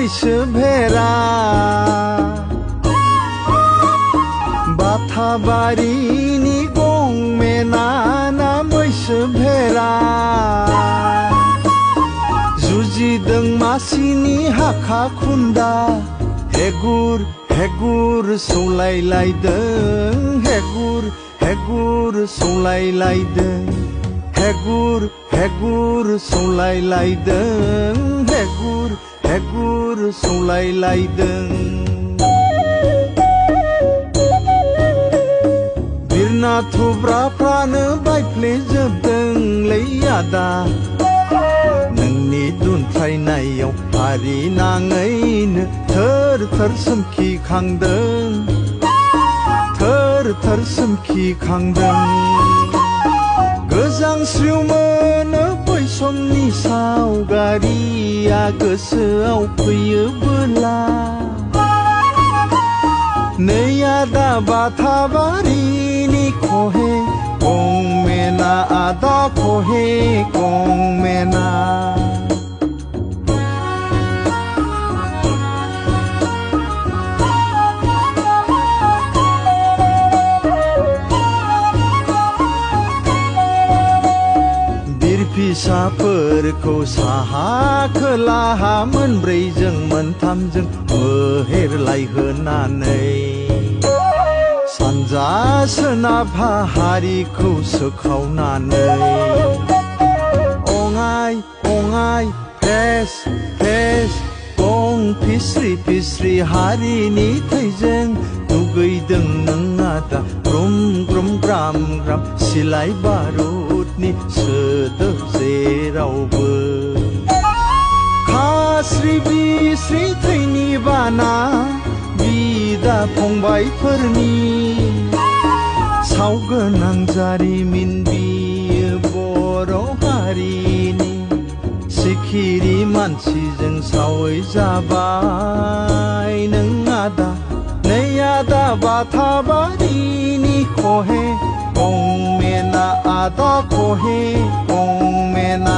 मैसो भेरा बाथाबारिनि गंमेना ना मैसो भेरा जुजिदों मासिनि हाखा खुन्दा हेगुर हेगुर सौलायलायदों हेगुर हेगुर सौलायलायदों हेगुर हेगुर सौलायलायदों हेगुर हेगुर सौलायलायदों बिरना थुब्राफ्रानो बायफ्लेजोबदोंलै आदा नोंनि दुनख्लायनायाव फारि नाङैनो थोर थोर सोमखिखांदों थोर थोर सोमखिखांदों गोजांस्रिउ मोनो बै समनि सावगारिया गोसोआव फैयोबोला नै आदा बाथाबारिनि खहे गंमेना आदा खहे गंमेना फिसाफोरखौ साहा खोलाहा मोनब्रैजों मोनथामजों मोहेरलायहोनानै सानजा सोनाबहा हारिखौ सोखावनानै अङाय अङाय फेस फेस गं फिस्रि फिस्रि हारिनि थैजों दुगैदों नों आदा ग्रुम ग्रुम ग्राम ग्राम सिलाय बारुदनि सोदोब जेरावबो खास्रि बिस्रि थैनि बाना बिदा फंबायफोरनि सावगोनां जारिमिन बियो बर' हारिनि सिखिरि मानसिजों सावै जाबाय नों आदा नै आदा बाथाबारिनि खहे गंमेना आदा खहे गंमेना